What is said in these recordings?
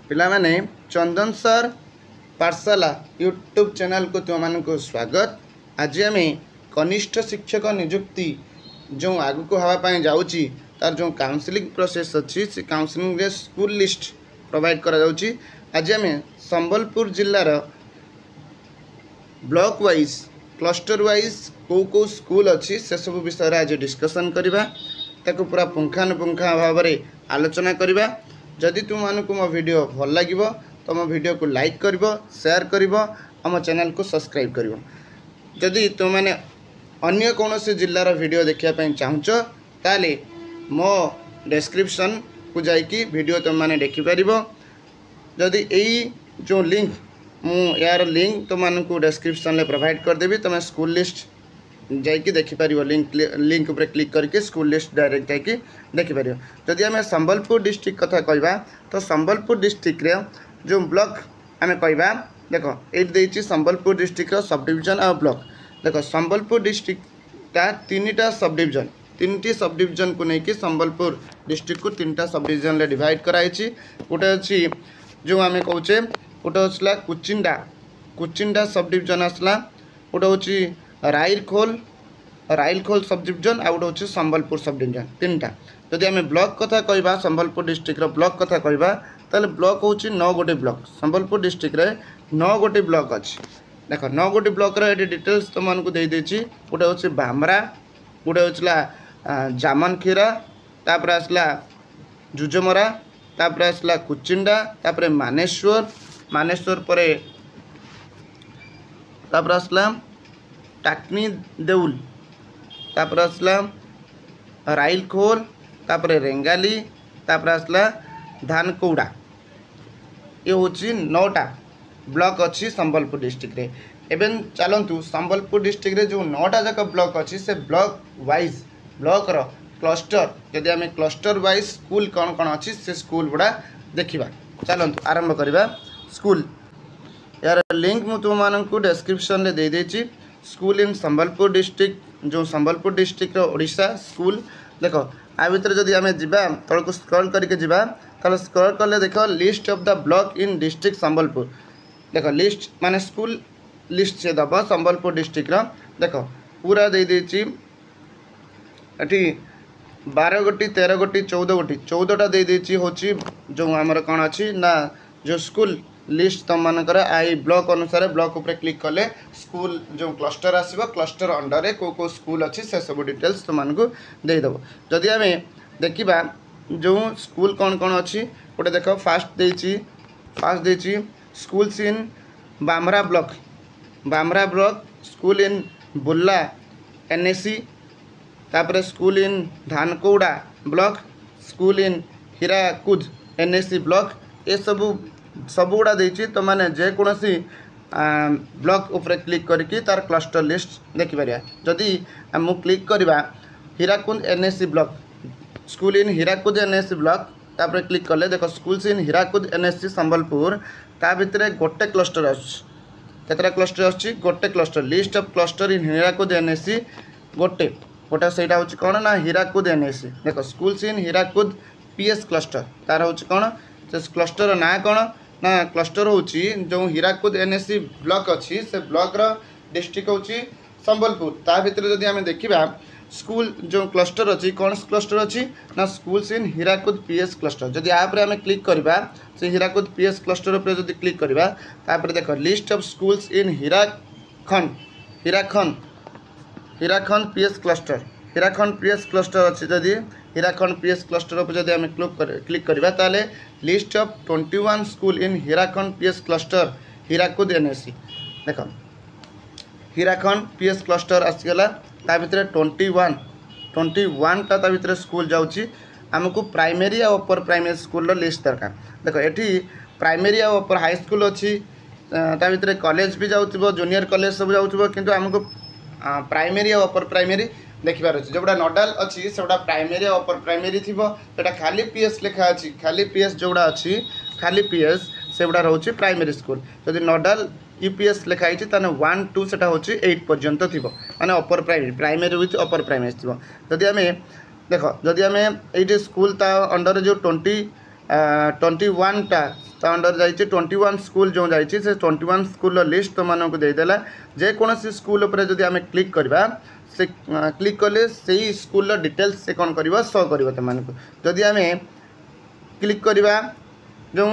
पिला माने चंदन सर पाठशाला यूट्यूब चैनल को तुम मान को स्वागत। आज आम कनिष्ठ शिक्षक नियुक्ति जो आगु को हाँपाई जाऊँगी तार जो काउंसलिंग प्रोसेस अच्छी से काउंसलिंग रे स्कूल लिस्ट प्रोवाइड करा जाउची। आज आम संबलपुर जिलार ब्लॉक वाइज क्लस्टर वाइज को स्कूल अच्छी से सब विषय आज डिस्कसन करवा ताको पूरा पुंखानुपुंखा भाव में आलोचना करवा। जदि तुम मानक मो वीडियो भल लगे तो मो वीडियो को लाइक कर शेयर कर आम चैनल को सब्सक्राइब कर। जदि तुम मैंने अन्य कौन से जिलार वीडियो देखापी चाहूच ताले मो डिस्क्रिप्शन को जाइकी वीडियो तुम मैंने देखिपर। जदि यही जो लिंक यार लिंक तुम मानक डिस्क्रिप्शन में प्रोवाइड करदेवी तुम स्कूल लिस्ट जाइए देखिपर। लिंक उपर क्लिक करके स्कूल लिस्ट डायरेक्ट जाइए देखिपर। जदि आम संबलपुर डिस्ट्रिक्ट कथा कहवा तो संबलपुर डिस्ट्रिक्ट रे जो ब्लॉक आम कहवा देख ये संबलपुर डिस्ट्रिक्ट सब डिविजन और ब्लॉक देख संबलपुर डिस्ट्रिक्ट का तीनटा सब डिविजन तीन सब डिविजन को लेकिन संबलपुर डिस्ट्रिक्ट को तीनटा सब डिविजन रे डिवाइड कराई। गोटे अच्छी जो आम कहे गोटे आसला कुचिंडा सब डिविजन आसला। गोटे हूँ राइलखोल सब डिविजन आ गोटे हूँ संबलपुर सब डिविजन तीनटा। जदि आम ब्लॉक कथा कहवा संबलपुर डिस्ट्रिक्ट ब्लॉक कथा कहवा ताले ब्लॉक हूँ 9 गोटे ब्लॉक संबलपुर डिस्ट्रिक्ट रे 9 गोटे ब्लॉक अच्छी। देख 9 गोटे ब्लॉक ये डिटेल्स तुम मानक देदेची। गोटे हूँ बामरा गोटे हूँ जामनखीरा तापर आसला जुजमरा तापर आसला कुचिंडा तापर मानेश्वर परे तापर आसला टाकनी देउल तापर आसला राइलखोल तापर रेंगाली तापर आसला धानकौड़ा। ये हूँ 9टा ब्लॉक अच्छी संबलपुर डिस्ट्रिक्ट रे। एवं चलतु संबलपुर डिस्ट्रिक्ट रे जो 9टा जाक ब्लॉक अच्छी से ब्लॉक वाइज ब्लॉक रो क्लस्टर जदि आम क्लस्टर वाइज स्कूल कौन कौन अच्छी से स्कूल गुड़ा देखा। चलतु आरंभ करवा स्कूल यार लिंक मुझे तुम मानक डिस्क्रिप्शन में दे देची। स्कूल इन संबलपुर डिस्ट्रिक्ट जो संबलपुर डिस्ट्रिक्ट ओडिशा स्कूल देख आ भितर जदि आम जा तौक स्क्रॉल करके जा ताले स्क्रॉल कले देख list of the block in district Sambalpur देख लिस्ट माने स्कूल लिस्ट से दब संबलपुर डिस्ट्रिक्ट देख पूरा दे देची। एटी 12 गोटी 13 गोटी 14 गोटी 14टा दे देची होची जो आमर कौन अच्छी ना जो स्कूल लिस्ट तुम मानकर आई ब्लॉक अनुसार ब्लॉक उपर क्लिक कले स्कूल जो क्लस्टर आसो क्लस्टर अंडर को स्कूल अच्छी से सब डिटेल्स तुम मानक देदेव। जदि आम देखा जो स्कूल कौन कौन अच्छी गोटे देख फास्ट देची schools in Bamra block school in Burla NAC तापर school in Dhankauda block school in Hirakud NAC block ये सबुगुड़ा देती तो माने जेकोसी ब्लॉक उपर क्लिक करके तार क्लस्टर लिस्ट देखिपर। जदि आम क्लिक करवा Hirakud NAC block school in Hirakud NAC block तापर क्लिक कले देख schools in Hirakud NAC Sambalpur ता भितर गोटे क्लस्टर आतरा क्लस्टर आछी गोटे cluster list of cluster in Hirakud NAC गोटे से हूँ कौन ना हीराकुद एनएसी देख schools in Hirakud PS cluster तार हूँ कौन से क्लस्टर ना कौन ना क्लस्टर हूँ जो हीराकुद एनएसी ब्लॉक अच्छी से ब्लॉक रो डिस्ट्रिक्ट हूँ संबलपुर ता भितर जदि आम देखा स्कूल जो क्लस्टर अच्छी कौन क्लस्टर अच्छी ना schools in Hirakud PS cluster. जदि आप आम क्लिक करवा से हीराकुद पीएस क्लस्टर उपर जदि क्लिक करवा तापर देख list of schools in Hirakhand PS cluster अच्छी। जदि हीराखंड पीएस क्लस्टर उपर जदि आम क्लिक करवा ताले list of 21 school in Hirakhand PS cluster Hirakud NAC देख हीराखंड पीएस क्लस्टर आसीगला ता भितर 21टा ता भितर स्कूल जाउची। आमको प्राइमरी और अपर प्राइमरी स्कूल लिस्ट दरकार देख ये प्राइमरी और अपर हाई स्कूल अच्छी ता भितर कॉलेज भी जाउथिबो जूनियर कॉलेज सब जाउथिबो किंतु आमको प्राइमरी और अपर प्राइमरी देखिबार अच्छे जोड़ा नोडाल अच्छी से प्राइमरी और अपर प्राइमरी थी जोटा खाली पीएस लिखा अच्छी खाली पीएस जोड़ा अच्छी खाली पीएस से गुड़ा रोचे प्राइमरी स्कूल। जदि नोडाल यूपीएस लिखाई 1 2 से हूँ 8 पर्यंत थी माने upper primary with upper primary थी। जदि आम देख जदि आम ये स्कूल ता अंडर जो 21टा ता अंडर जाइए 21 स्कूल जो जाइए से 21 स्कूल लिस्ट तुम मानक देदेला जेकोसी स्कूल उपर जदि आम क्लिक करवा से क्लिक कले से स्कूल डिटेल्स से कौन कर शो कर तुमको जदि आम क्लिक करवा जो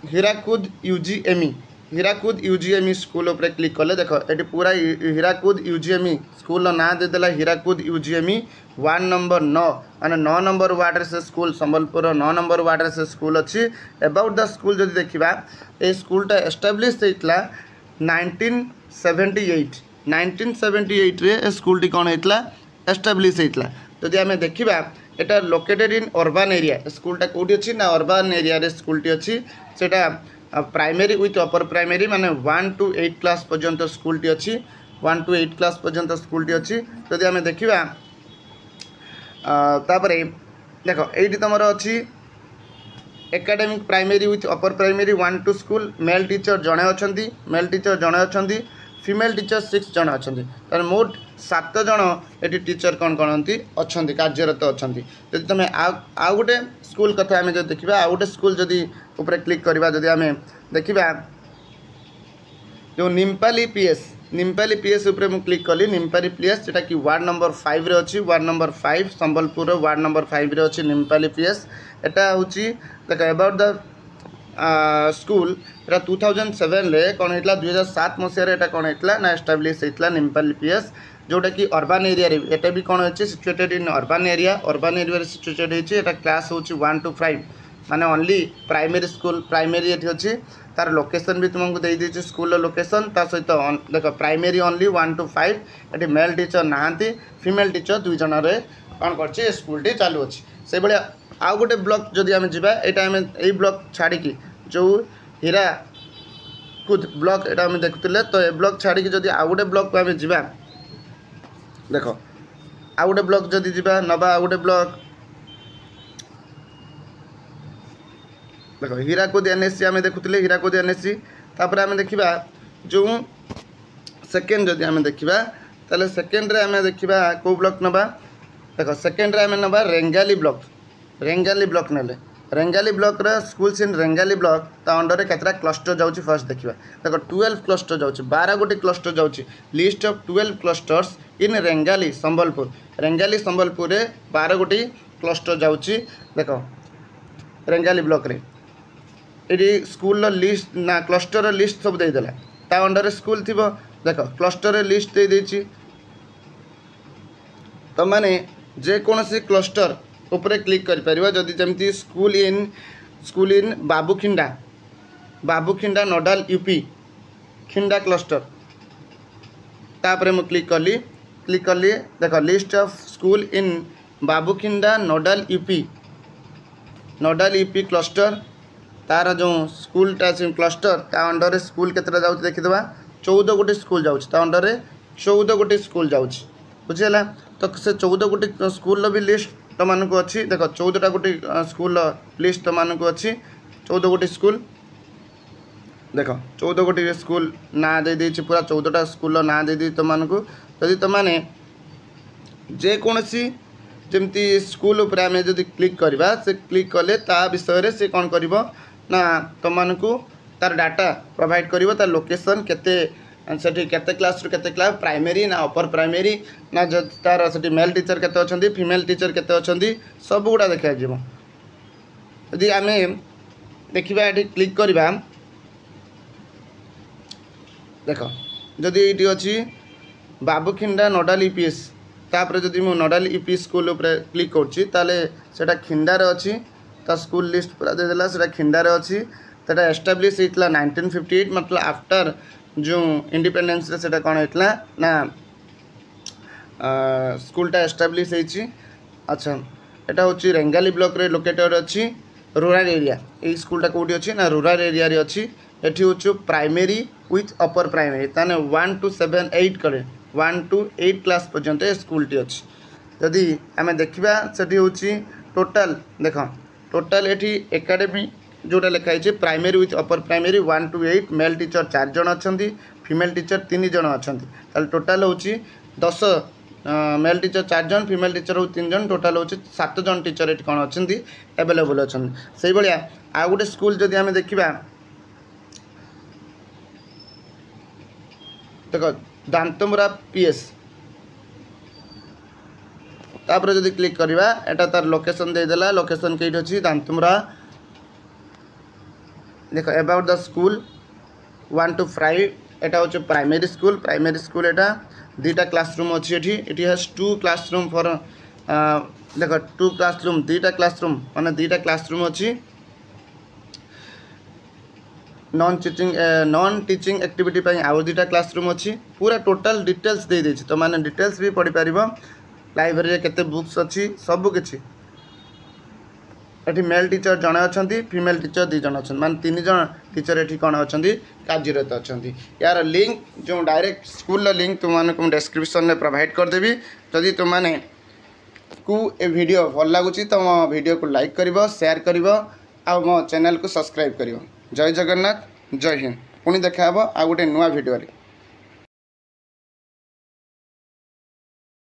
हीराकुद यूजीएमई हीराकुद यूजीएमई स्कूल उपर क्लिक कले देख ये पूरा हीराकुद यूजीएमई स्कूल ना देदेला हीराकुद यूजीएमई 1 नंबर 9 माने 9 नंबर वार्ड से स्कूल संबलपुर 9 नंबर वार्ड से स्कूल अच्छी अबाउट द स्कूल जदि देखा ये स्कूलटा एस्टाब्लीश होता 1978 रे स्कूल कौन होता एस्टाब्लीश होता जदि आम देखा एटा लोकेटेड इन अर्बान एरिया स्कूलटा कौटी अच्छी ना अर्बान एरिया रे स्कूलटी अच्छी सेटा प्राइमरी विथ अपर प्राइमरी माने 1 to 8 क्लास पर्यंत स्कूलटी अच्छी 1 to 8 क्लास पर्यंत स्कूलटी अच्छी जदि आम देखा तापरे देख ये तुम अच्छी academic primary with upper primary 1 2 school male teacher जड़े अच्छा फीमेल टीचर 6 जन अच्छा तार मोट 7 जन ये टीचर कौन कौन अच्छा कार्यरत अच्छा जब तुम आउ गोटे स्कूल कथा आम जो देखा आउ गोटे स्कूल जदि ऊपर क्लिक करवा जदि आम देखा जो निम्पाली पीएस ऊपर मु क्लिक कली निम्पाली पीएस जोटा कि वार्ड नंबर 5 रे अच्छी ward number 5 Sambalpur ward number 5 रे अच्छी निम्पाली पीएस एटा होची देख अबाउट द स्कूल एटा 2007 रे कौन होता 2007 मसीह एटा कौन होता ना एस्टाब्लीश होता निम्पाली पीएस जोटा कि अर्बान एरिया रे एटा भी कौन अच्छे situated in urban area situated होची एटा क्लास होची 1 to 5 माने ओनली प्राइमरी स्कूल प्राइमरी ये अच्छी तार लोकेशन भी तुमको दे दीजिए स्कूल लोकेशन ता सहित देख प्राइमरी ओनली 1 to 5 ये मेल टीचर नहांती फीमेल टीचर 2 जन रे कौन कर स्कूल चालू अच्छी से भाया आउ गोटे ब्लॉक जदि आम जा ये ब्लॉक छाड़ी जो हीराकुद ब्लॉक एटा आम देखुले तो ये ब्लॉक छाड़ी जदि आउ गोटे ब्लॉक को आम जा देख आउ गोटे ब्लॉक जदि जा नवा आउ गोटे ब्लॉक देख हीराकुद एनएससी आम देखुले हीराकुद एनएससी तापर आम देखा जो सेकेंड जदि आम देखा ताले सेकेंड रे आम देखा कौ ब्लॉक नवा देख सेकेंड रे आम नवा रेंगाली ब्लॉक नेले रेंगाली ब्लॉक रे स्कूल्स इन रेंगाली ब्लॉक ता अंडर केतरा क्लस्टर जाउची फर्स्ट देखिबा देख 12 क्लस्टर जाउची 12 गोटी क्लस्टर जाउची लिस्ट ऑफ 12 क्लस्टर्स इन रेंगाली संबलपुर रे 12 गोटी क्लस्टर जाउची देख रेंगाली ब्लॉक रे ये स्कूल लिस्ट ना क्लस्टर लिस्ट सब देदेला ता अंडर स्कूल थी देख क्लस्टर लिस्ट दे देछि तो माने जेकोसी क्लस्टर उपरे क्लिक कर परिबा जदि जमती school in Babukhinda nodal UP Khinda cluster तापर मु क्लिक कली देख list of school in Babukhinda nodal UP cluster तार जो स्कूलटा क्लस्टर ता अंडर स्कूल केतरा जाउछ देखिदबा 14 गोटी स्कूल जाउछ ता अंडर 14 गोटी स्कूल जाउछ बुझिला तो से 14 गोटी स्कूल भी लिस्ट तो मानक अच्छी देख 14टा गोटी स्कूल लिस्ट तो मानक अच्छी 14 गोटी स्कूल देख 14 गोटी स्कूल ना दे देछि पूरा 14टा स्कूल ना दे दी तो मानक जदि तो माने जेकोसी जमती स्कूल उपर आम जदि क्लिक करवा से क्लिक कले ता विषय रे से कौन करिवो ना तो मानकू तार डाटा प्रोवाइड करिवो तार लोकेशन केते सेठी केते क्लास रु केते क्लास प्राइमरी ना अपर प्राइमरी ना जो तार सेठी मेल टीचर केते अछंती फीमेल टीचर केते अछंती सब गुडा देखा जिवो यदि आमे देखिबा एठी क्लिक करबा देखो जदि एठी अछि बाबूखिंडा नोडाल ईपीएस तापर जदि मु नोडाल ईपी स्कूल ऊपर क्लिक करछि ताले सेटा खिंडार अछि ता स्कूल लिस्ट पूरा दे देला सेटा खिंडार अछि सेटा एस्टाब्लिश हितला 1958 मतलब आफ्टर जो इंडिपेंडेंस रे सेटा कोन हितला ना स्कूलटा एस्टाब्लिश होइछि अच्छा एटा होछि रेंगाली ब्लॉक रे लोकेटेड अछि रूरल एरिया ए स्कूलटा कोठी अछि ना रूरल एरिया रे अछि एठी होछु प्राइमरी विथ अपर प्राइमरी ताने 1 to 7 8 करे 1 to 8 क्लास पर्यंत स्कूल टी अच्छी जदि आम देखा से टोटाल देख टोटाल ये एकेडमी जोटा लिखाई primary with upper primary 1 to 8 male teacher 4 जन अच्छा फीमेल टीचर 3 जन अच्छा टोटाल हूँ 10 मेल टीचर 4 जन फीमेल टीचर हो 3 जन टोटाल हो 7 जन टीचर ये कौन अच्छा एवेलेबल अच्छा से भाया आ गोटे स्कूल जदि आम देखा देख दांतमुरा पीएस तापर जदि क्लिक करवा एटा तार लोकेशन देदेला लोकेशन कईट अच्छी दांतमुरा देख अबाउट द स्कूल 1 to 5 एटा हूँ प्राइमरी स्कूल एटा 2टा क्लासरूम अच्छी ये हैज 2 क्लासरूम फॉर देख 2 क्लासरूम 2टा क्लासरूम माने 2टा क्लासरूम अच्छी नॉन टीचिंग एक्टिविटी आउ 2टा क्लासरूम अच्छी पूरा टोटल डिटेल्स दे देछि तो माने डिटेल्स भी पढ़ी पारिबो लाइब्रेरी रे केते बुक्स अच्छी सब किछि एठी मेल टीचर जणे अछंती फीमेल टीचर 2 जण अछन मान 3 जण टीचर एठी कोन अछंती कार्यरत अछंती यार लिंक जो डायरेक्ट स्कूल लिंक तुम माने को डिस्क्रिप्शन में प्रोवाइड कर देबी जदि तुम माने को ए वीडियो भल लागुची तो मो वीडियो को लाइक करिवो शेयर करिवो आ मो चैनल को सब्सक्राइब करिवो जय जगन्नाथ जय हिंद पुणी देखा आ गोटे नुआ वीडियो रे।